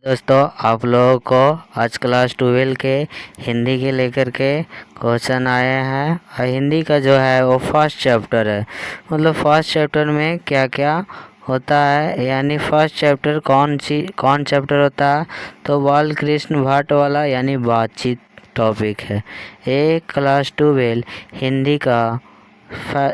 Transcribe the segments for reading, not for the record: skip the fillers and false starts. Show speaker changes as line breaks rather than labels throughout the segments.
दोस्तों, आप लोगों को आज क्लास 12 के हिंदी के लेकर के क्वेश्चन आए हैं। और हिंदी का जो है वो फर्स्ट चैप्टर है। मतलब फर्स्ट चैप्टर में क्या क्या होता है, यानी फर्स्ट चैप्टर कौन चैप्टर होता है, तो बाल कृष्ण भट्ट वाला यानी बातचीत टॉपिक है। ये क्लास 12 हिंदी का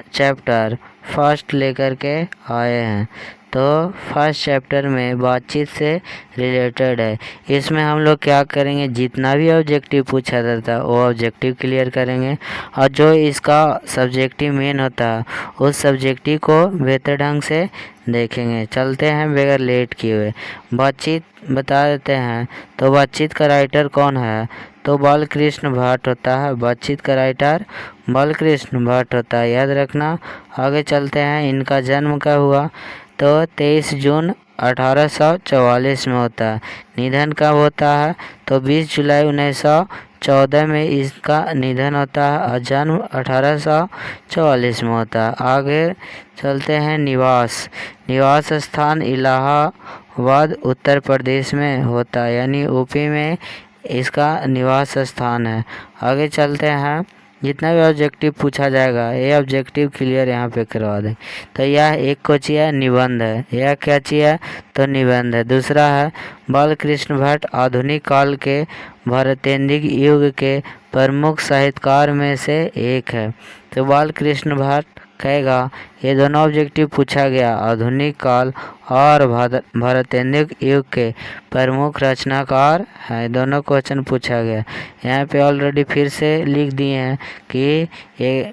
चैप्टर फर्स्ट लेकर के आए हैं। तो फर्स्ट चैप्टर में बातचीत से रिलेटेड है। इसमें हम लोग क्या करेंगे, जितना भी ऑब्जेक्टिव पूछा जाता है वो ऑब्जेक्टिव क्लियर करेंगे, और जो इसका सब्जेक्टिव मेन होता है उस सब्जेक्टिव को बेहतर ढंग से देखेंगे। चलते हैं बगैर लेट किए हुए। बातचीत बता देते हैं। तो बातचीत का राइटर कौन है, तो बाल कृष्ण भट्ट होता है। बातचीत का राइटर बाल कृष्ण भट्ट होता है, याद रखना। आगे चलते हैं। इनका जन्म कब हुआ, तो 23 जून 1844 में होता है। निधन कब होता है, तो 20 जुलाई 1914 में इसका निधन होता है, और जन्म 1844 में होता है। आगे चलते हैं। निवास स्थान इलाहाबाद उत्तर प्रदेश में होता है, यानी यूपी में इसका निवास स्थान है। आगे चलते हैं। जितना भी ऑब्जेक्टिव पूछा जाएगा ये ऑब्जेक्टिव क्लियर यहाँ पे करवा दें। तो यह एक कोची है, निबंध है। यह क्या चीज है, तो निबंध है। दूसरा है बाल कृष्ण भट्ट आधुनिक काल के भारतेंद्र युग के प्रमुख साहित्यकार में से एक है। तो बाल कृष्ण भट्ट कहेगा ये दोनों ऑब्जेक्टिव पूछा गया, आधुनिक काल और भारतेंद्र युग के प्रमुख रचनाकार है, दोनों क्वेश्चन पूछा गया। यहाँ पे ऑलरेडी फिर से लिख दिए हैं कि ये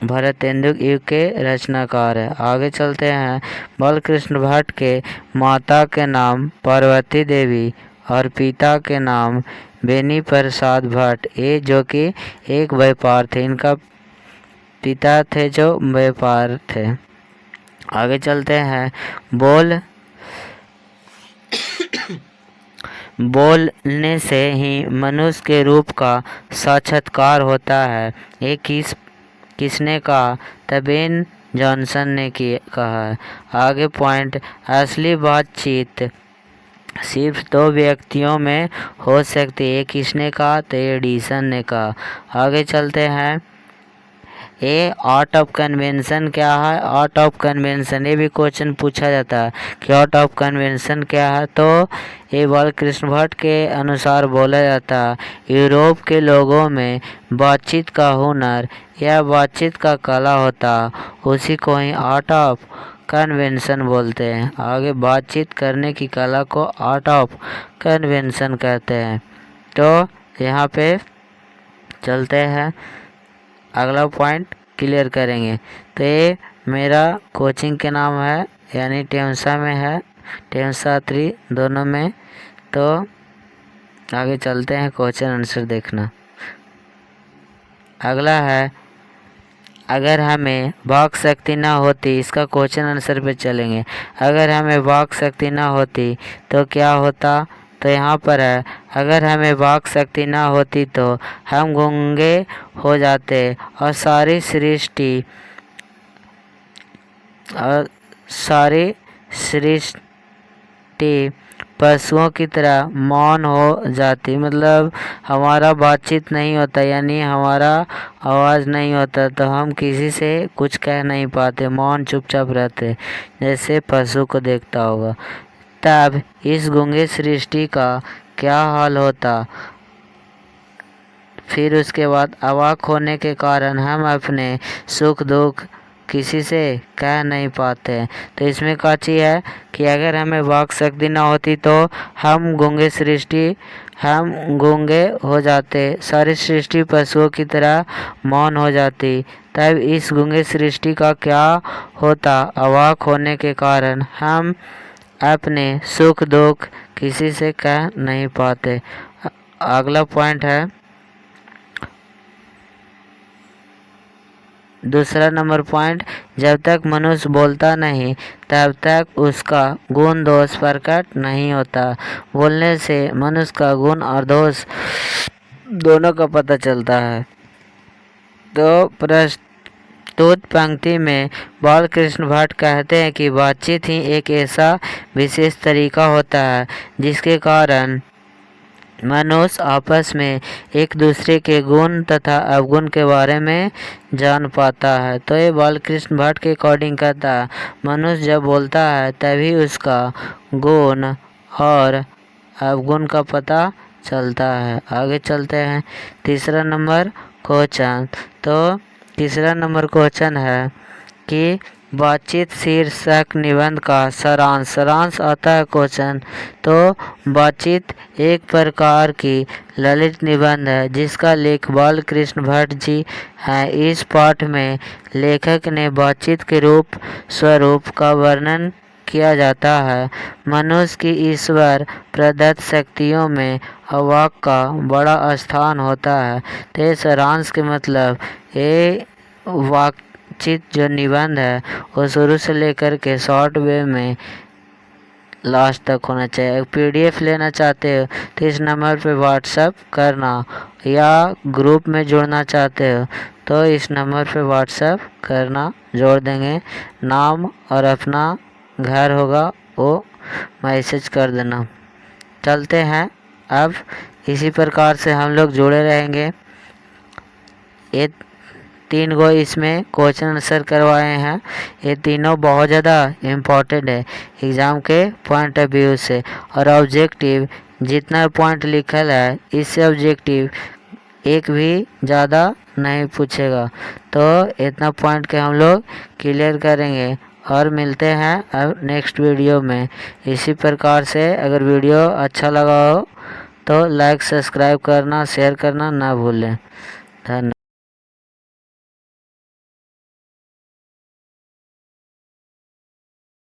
भारतेंदु युग के रचनाकार है। आगे चलते हैं। बालकृष्ण भट्ट के माता के नाम पार्वती देवी और पिता के नाम बेनी प्रसाद भट्ट, ये जो कि एक व्यापार थे। इनका पिता थे जो व्यापार थे। आगे चलते हैं। बोलने से ही मनुष्य के रूप का साक्षात्कार होता है, ये किसने कहा, तबेन जॉनसन ने कहा है। आगे पॉइंट, असली बातचीत सिर्फ दो व्यक्तियों में हो सकती है, किसने कहा, तो एडिसन ने कहा। आगे चलते हैं। ये आर्ट ऑफ कन्वेंशन क्या है, आर्ट ऑफ कन्वेंशन ये भी क्वेश्चन पूछा जाता है कि आर्ट ऑफ कन्वेंशन क्या है, तो ये बालकृष्ण भट्ट के अनुसार बोला जाता है यूरोप के लोगों में बातचीत का हुनर या बातचीत का कला होता, उसी को ही आर्ट ऑफ कन्वेंशन बोलते हैं। आगे बातचीत करने की कला को आर्ट ऑफ कन्वेंशन कहते हैं। तो यहाँ पे चलते हैं, अगला पॉइंट क्लियर करेंगे। तो ये मेरा कोचिंग के नाम है, यानी टेमसा में है, टेमसा 3 दोनों में। तो आगे चलते हैं, क्वेश्चन आंसर देखना। अगला है, अगर हमें वाक शक्ति ना होती, इसका क्वेश्चन आंसर पे चलेंगे। अगर हमें वाक शक्ति ना होती तो क्या होता, तो यहाँ पर है अगर हमें वाक शक्ति ना होती तो हम गूंगे हो जाते और सारी सृष्टि पशुओं की तरह मौन हो जाती। मतलब हमारा बातचीत नहीं होता, यानी हमारा आवाज़ नहीं होता, तो हम किसी से कुछ कह नहीं पाते, मौन चुपचाप रहते, जैसे पशु को देखता होगा। तब इस गूंगे सृष्टि का क्या हाल होता। फिर उसके बाद अवाक होने के कारण हम अपने सुख दुख किसी से कह नहीं पाते। तो इसमें क्या चीज़ है कि अगर हमें वाक शक्ति ना होती तो हम गूंगे हो जाते, सारी सृष्टि पशुओं की तरह मौन हो जाती। तब इस गूंगे सृष्टि का क्या होता, अवाक होने के कारण हम अपने सुख दुख किसी से कह नहीं पाते। अगला पॉइंट है, दूसरा नंबर पॉइंट, जब तक मनुष्य बोलता नहीं तब तक उसका गुण दोष प्रकट नहीं होता। बोलने से मनुष्य का गुण और दोष दोनों का पता चलता है। तो प्रश्न तो पंक्ति में बालकृष्ण भट्ट कहते हैं कि बातचीत ही एक ऐसा विशेष तरीका होता है जिसके कारण मनुष्य आपस में एक दूसरे के गुण तथा अवगुण के बारे में जान पाता है। तो ये बालकृष्ण भट्ट के अकॉर्डिंग कहता है मनुष्य जब बोलता है तभी उसका गुण और अवगुण का पता चलता है। आगे चलते हैं। तीसरा नंबर क्वेश्चन। तो तीसरा नंबर क्वेश्चन है कि बातचीत शीर्षक निबंध का सारांश आता है क्वेश्चन। तो बातचीत एक प्रकार की ललित निबंध है जिसका लेख बालकृष्ण भट्ट जी हैं। इस पाठ में लेखक ने बातचीत के स्वरूप का वर्णन किया जाता है। मनुष्य की ईश्वर प्रदत्त शक्तियों में वाक का बड़ा स्थान होता है। तो सारांश के मतलब ये बातचीत जो निबंध है वो शुरू से लेकर के शॉर्ट वे में लास्ट तक होना चाहिए। PDF लेना चाहते हो तो इस नंबर पे व्हाट्सएप करना, या ग्रुप में जुड़ना चाहते हो तो इस नंबर पे व्हाट्सएप करना, जोड़ देंगे। नाम और अपना घर होगा वो मैसेज कर देना। चलते हैं अब। इसी प्रकार से हम लोग जुड़े रहेंगे। ये 3 गो इसमें क्वेश्चन आंसर करवाए हैं। ये तीनों बहुत ज़्यादा इम्पोर्टेंट है एग्ज़ाम के पॉइंट ऑफ व्यू से। और ऑब्जेक्टिव जितना पॉइंट लिखल है इससे ऑब्जेक्टिव एक भी ज़्यादा नहीं पूछेगा। तो इतना पॉइंट के हम लोग क्लियर करेंगे और मिलते हैं अब नेक्स्ट वीडियो में। इसी प्रकार से अगर वीडियो अच्छा लगा हो तो लाइक सब्सक्राइब करना शेयर करना ना भूलें। धन्यवाद।